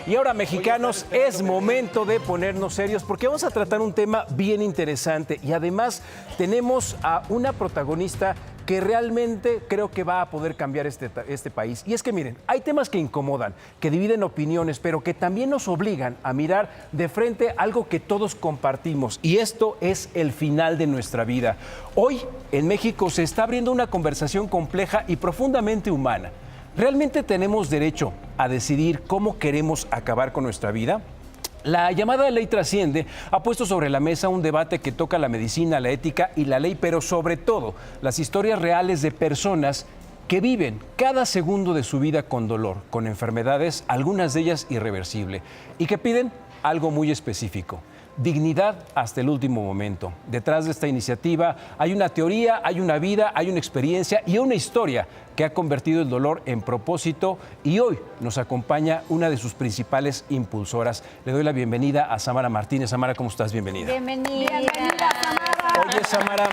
Y ahora, mexicanos, es momento de ponernos serios porque vamos a tratar un tema bien interesante y además tenemos a una protagonista que realmente creo que va a poder cambiar este país. Y es que miren, hay temas que incomodan, que dividen opiniones, pero que también nos obligan a mirar de frente algo que todos compartimos. Y esto es el final de nuestra vida. Hoy, en México, se está abriendo una conversación compleja y profundamente humana. ¿Realmente tenemos derecho a decidir cómo queremos acabar con nuestra vida? La llamada ley Trasciende ha puesto sobre la mesa un debate que toca la medicina, la ética y la ley, pero sobre todo las historias reales de personas que viven cada segundo de su vida con dolor, con enfermedades, algunas de ellas irreversibles, y que piden algo muy específico: dignidad hasta el último momento. Detrás de esta iniciativa hay una teoría, hay una vida, hay una experiencia y una historia que ha convertido el dolor en propósito, y hoy nos acompaña una de sus principales impulsoras. Le doy la bienvenida a Samara Martínez. Samara, ¿cómo estás? Bienvenida. Bienvenida, Samara. Oye, Samara,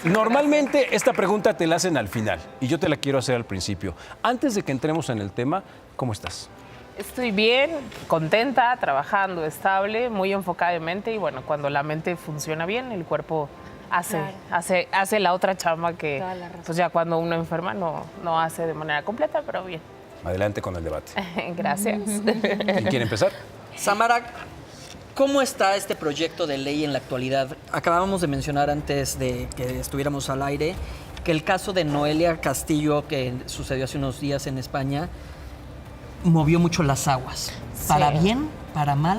normalmente esta pregunta te la hacen al final y yo te la quiero hacer al principio. Antes de que entremos en el tema, ¿cómo estás? Estoy bien, contenta, trabajando, estable, muy enfocada en mente, y bueno, cuando la mente funciona bien, el cuerpo hace la otra chamba que pues ya cuando uno enferma no hace de manera completa, pero bien. Adelante con el debate. Gracias. ¿Quién quiere empezar? Samara, ¿cómo está este proyecto de ley en la actualidad? Acabábamos de mencionar antes de que estuviéramos al aire que el caso de Noelia Castillo, que sucedió hace unos días en España, movió mucho las aguas. Sí. ¿Para bien? ¿Para mal?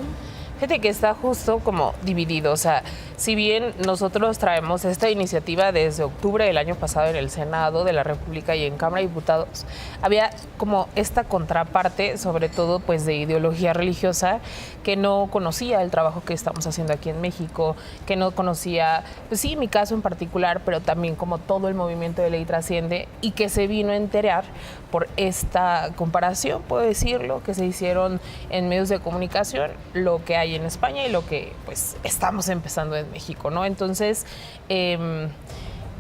Fíjate que está justo como dividido, o sea, si bien nosotros traemos esta iniciativa desde octubre del año pasado en el Senado de la República y en Cámara de Diputados, había como esta contraparte, sobre todo pues de ideología religiosa, que no conocía el trabajo que estamos haciendo aquí en México, que no conocía, pues sí, mi caso en particular, pero también como todo el movimiento de Ley Trasciende, y que se vino a enterar por esta comparación, puedo decirlo, que se hicieron en medios de comunicación, lo que hay en España y lo que pues estamos empezando en México, ¿no? Entonces,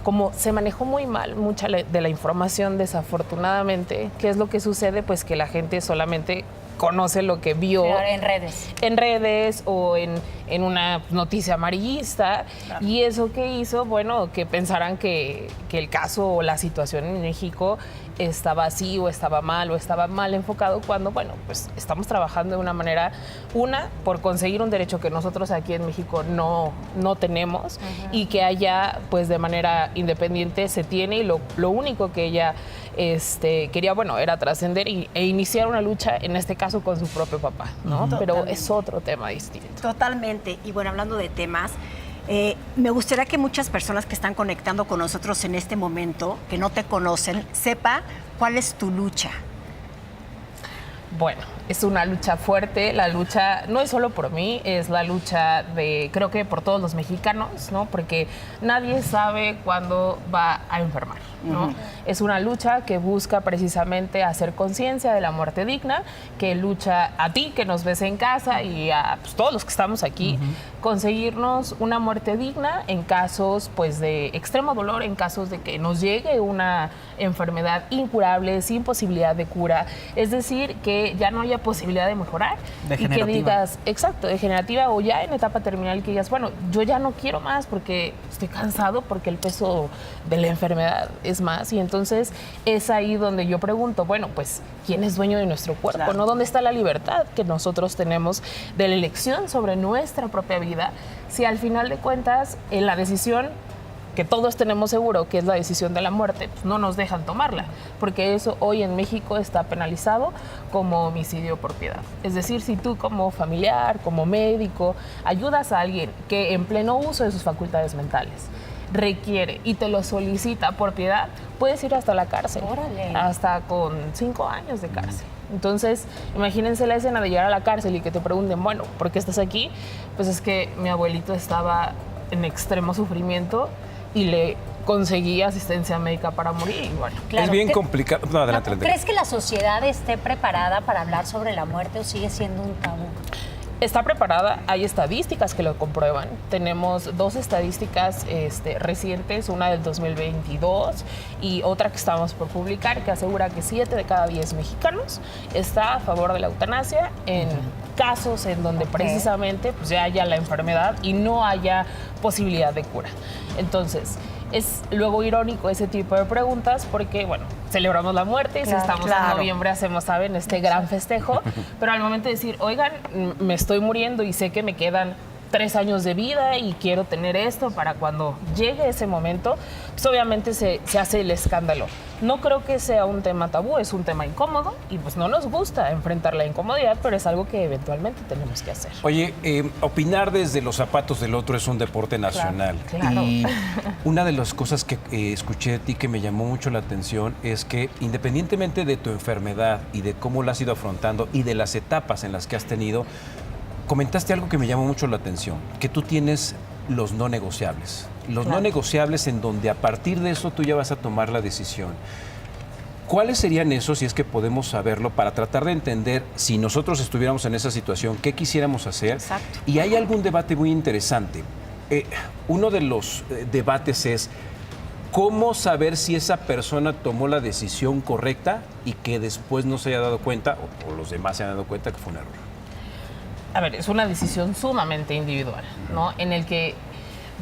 como se manejó muy mal mucha de la información, desafortunadamente, ¿qué es lo que sucede? Pues que la gente solamente conoce lo que vio en redes. En redes o en una noticia amarillista. Claro. Y eso que hizo, bueno, que pensaran que el caso o la situación en México estaba así o estaba mal enfocado, cuando, bueno, pues estamos trabajando de una manera, por conseguir un derecho que nosotros aquí en México no tenemos, y que allá, pues de manera independiente se tiene, y lo único que ella quería, bueno, era trascender e iniciar una lucha, en este caso con su propio papá, ¿no? Pero es otro tema distinto. Totalmente. Y bueno, hablando de temas, me gustaría que muchas personas que están conectando con nosotros en este momento, que no te conocen, sepa cuál es tu lucha. Bueno, es una lucha fuerte. La lucha no es solo por mí, es la lucha creo que por todos los mexicanos, ¿no? Porque nadie sabe cuándo va a enfermar, ¿no? Es una lucha que busca precisamente hacer conciencia de la muerte digna, que lucha a ti que nos ves en casa y a pues, todos los que estamos aquí, conseguirnos una muerte digna en casos pues de extremo dolor, en casos de que nos llegue una enfermedad incurable, sin posibilidad de cura, es decir, que ya no haya posibilidad de mejorar, y que digas, exacto, degenerativa, o ya en etapa terminal, que digas, bueno, yo ya no quiero más porque estoy cansado, porque el peso de la enfermedad es más. Y entonces es ahí donde yo pregunto, bueno, pues, ¿quién es dueño de nuestro cuerpo? Claro. ¿No? ¿Dónde está la libertad que nosotros tenemos de la elección sobre nuestra propia vida? Si al final de cuentas, en la decisión que todos tenemos seguro, que es la decisión de la muerte, pues no nos dejan tomarla, porque eso hoy en México está penalizado como homicidio por piedad. Es decir, si tú como familiar, como médico, ayudas a alguien que en pleno uso de sus facultades mentales requiere y te lo solicita por piedad, puedes ir hasta la cárcel. ¡Órale! Hasta con 5 años de cárcel. Entonces, imagínense la escena de llegar a la cárcel y que te pregunten, bueno, ¿por qué estás aquí? Pues es que mi abuelito estaba en extremo sufrimiento y le conseguí asistencia médica para morir. Y bueno, claro, es bien complicado. No, adelante. ¿Crees que la sociedad esté preparada para hablar sobre la muerte o sigue siendo un tabú? Está preparada, hay estadísticas que lo comprueban. Tenemos 2 estadísticas recientes, una del 2022 y otra que estamos por publicar, que asegura que 7 de cada 10 mexicanos está a favor de la eutanasia en casos en donde precisamente pues, ya haya la enfermedad y no haya posibilidad de cura. Entonces, es luego irónico ese tipo de preguntas porque, bueno, celebramos la muerte y si estamos en noviembre hacemos, ¿saben?, este gran festejo, pero al momento de decir, oigan, me estoy muriendo y sé que me quedan 3 años de vida y quiero tener esto para cuando llegue ese momento, pues obviamente se hace el escándalo. No creo que sea un tema tabú, es un tema incómodo y pues no nos gusta enfrentar la incomodidad, pero es algo que eventualmente tenemos que hacer. Oye, opinar desde los zapatos del otro es un deporte nacional. Claro. Y una de las cosas que escuché de ti que me llamó mucho la atención es que independientemente de tu enfermedad y de cómo la has ido afrontando y de las etapas en las que has tenido, comentaste algo que me llamó mucho la atención, que tú tienes los no negociables. Los no negociables en donde a partir de eso tú ya vas a tomar la decisión. ¿Cuáles serían esos, si es que podemos saberlo, para tratar de entender si nosotros estuviéramos en esa situación, qué quisiéramos hacer? Exacto. Y hay algún debate muy interesante. Uno de los debates es cómo saber si esa persona tomó la decisión correcta y que después no se haya dado cuenta, o los demás se han dado cuenta que fue un error. A ver, es una decisión sumamente individual, ¿no? En el que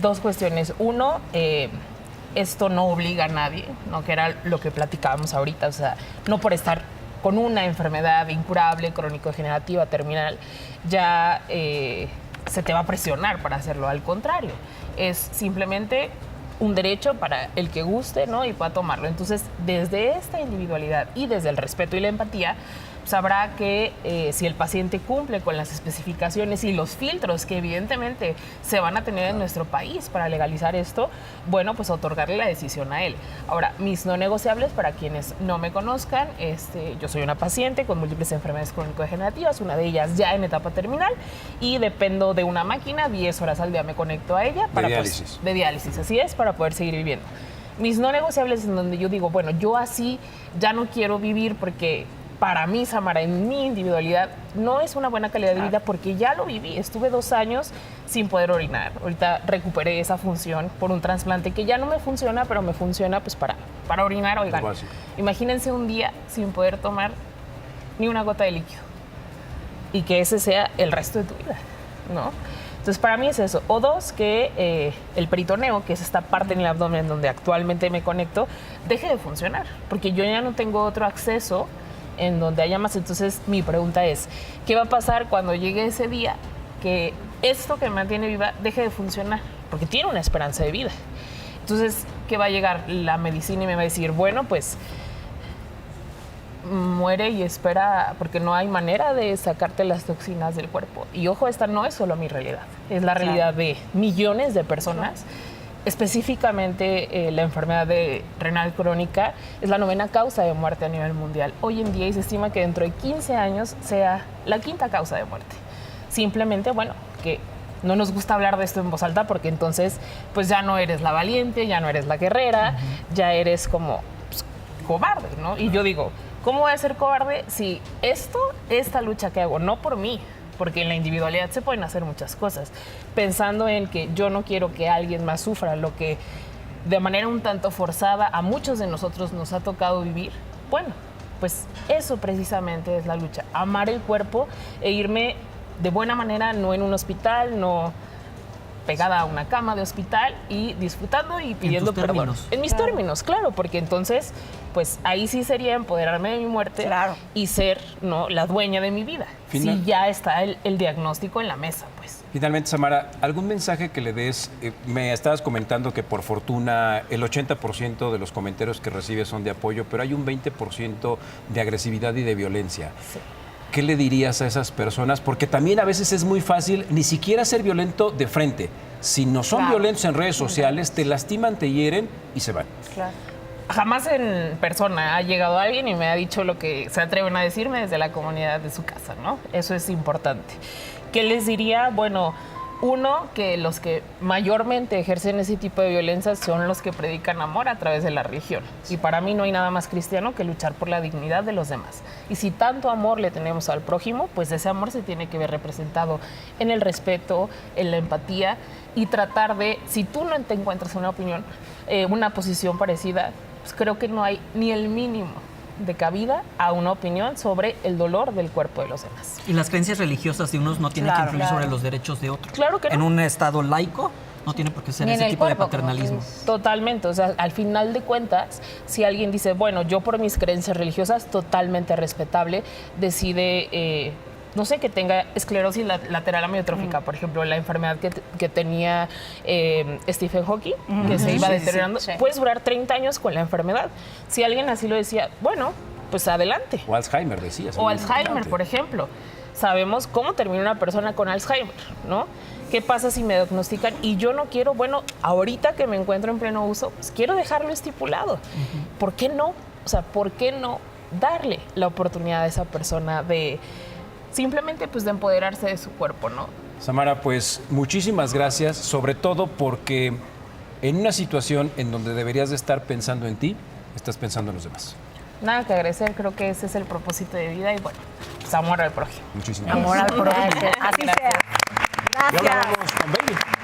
2 cuestiones. Uno, esto no obliga a nadie, ¿no? Que era lo que platicábamos ahorita. O sea, no por estar con una enfermedad incurable, crónico-degenerativa, terminal, ya se te va a presionar para hacerlo. Al contrario, es simplemente un derecho para el que guste, ¿no? Y pueda tomarlo. Entonces, desde esta individualidad y desde el respeto y la empatía, sabrá que si el paciente cumple con las especificaciones y los filtros que evidentemente se van a tener en nuestro país para legalizar esto, bueno, pues otorgarle la decisión a él. Ahora, mis no negociables, para quienes no me conozcan, yo soy una paciente con múltiples enfermedades crónico-degenerativas, una de ellas ya en etapa terminal, y dependo de una máquina, 10 horas al día me conecto a ella. De diálisis. De diálisis, así es, para poder seguir viviendo. Mis no negociables en donde yo digo, bueno, yo así ya no quiero vivir porque para mí, Samara, en mi individualidad, no es una buena calidad de vida porque ya lo viví. Estuve 2 años sin poder orinar. Ahorita recuperé esa función por un trasplante que ya no me funciona, pero me funciona pues para orinar. Oigan, imagínense un día sin poder tomar ni una gota de líquido y que ese sea el resto de tu vida, ¿no? Entonces, para mí es eso. O 2, que el peritoneo, que es esta parte en el abdomen donde actualmente me conecto, deje de funcionar porque yo ya no tengo otro acceso en donde haya más. Entonces, mi pregunta es, ¿qué va a pasar cuando llegue ese día que esto que me mantiene viva deje de funcionar? Porque tiene una esperanza de vida. Entonces, ¿qué va a llegar la medicina y me va a decir, bueno, pues muere y espera porque no hay manera de sacarte las toxinas del cuerpo? Y ojo, esta no es solo mi realidad, es la realidad de millones de personas. Específicamente la enfermedad renal crónica es la 9ª causa de muerte a nivel mundial hoy en día y se estima que dentro de 15 años sea la 5ª causa de muerte. Simplemente, bueno, que no nos gusta hablar de esto en voz alta porque entonces pues ya no eres la valiente, ya no eres la guerrera, ya eres como pues, cobarde, ¿no? Y yo digo, ¿cómo voy a ser cobarde si esta lucha que hago, no por mí, porque en la individualidad se pueden hacer muchas cosas, pensando en que yo no quiero que alguien más sufra lo que de manera un tanto forzada a muchos de nosotros nos ha tocado vivir? Bueno, pues eso precisamente es la lucha, amar el cuerpo e irme de buena manera, no en un hospital, no pegada a una cama de hospital y disfrutando y pidiendo perdón. En mis términos, claro, porque entonces, pues ahí sí sería empoderarme de mi muerte y ser, ¿no?, la dueña de mi vida. Si ya está el diagnóstico en la mesa, pues. Finalmente, Samara, ¿algún mensaje que le des? Me estabas comentando que por fortuna el 80% de los comentarios que recibes son de apoyo, pero hay un 20% de agresividad y de violencia. Sí. ¿Qué le dirías a esas personas? Porque también a veces es muy fácil ni siquiera ser violento de frente. Si no son violentos en redes sociales, te lastiman, te hieren y se van. Claro. Jamás en persona ha llegado alguien y me ha dicho lo que se atreven a decirme desde la comunidad de su casa, ¿no? Eso es importante. ¿Qué les diría? Bueno, Uno, que los que mayormente ejercen ese tipo de violencia son los que predican amor a través de la religión. Y para mí no hay nada más cristiano que luchar por la dignidad de los demás. Y si tanto amor le tenemos al prójimo, pues ese amor se tiene que ver representado en el respeto, en la empatía y tratar de, si tú no te encuentras una opinión, una posición parecida, pues creo que no hay ni el mínimo de cabida a una opinión sobre el dolor del cuerpo de los demás. Y las creencias religiosas de unos no tienen que Claro, influir claro. sobre los derechos de otros. Claro que no. En un estado laico no tiene por qué ser Ni en ese el tipo de cuerpo, como paternalismo. tú dices. Totalmente, o sea, al final de cuentas, si alguien dice, bueno, yo por mis creencias religiosas, totalmente respetable, decide, no sé, que tenga esclerosis lateral amiotrófica, por ejemplo, la enfermedad que tenía Stephen Hawking, que se iba deteriorando, sí. puedes durar 30 años con la enfermedad. Si alguien así lo decía, bueno, pues adelante. O Alzheimer, decías. O Alzheimer, por ejemplo. Sabemos cómo termina una persona con Alzheimer, ¿no? ¿Qué pasa si me diagnostican y yo no quiero, bueno, ahorita que me encuentro en pleno uso, pues quiero dejarlo estipulado? ¿Por qué no? O sea, ¿por qué no darle la oportunidad a esa persona de simplemente pues de empoderarse de su cuerpo, ¿no? Samara, pues muchísimas gracias, sobre todo porque en una situación en donde deberías de estar pensando en ti, estás pensando en los demás. Nada que agradecer, creo que ese es el propósito de vida y bueno, pues amor al prójimo. Muchísimas Amor al prójimo. Gracias. Así Gracias. sea. Gracias.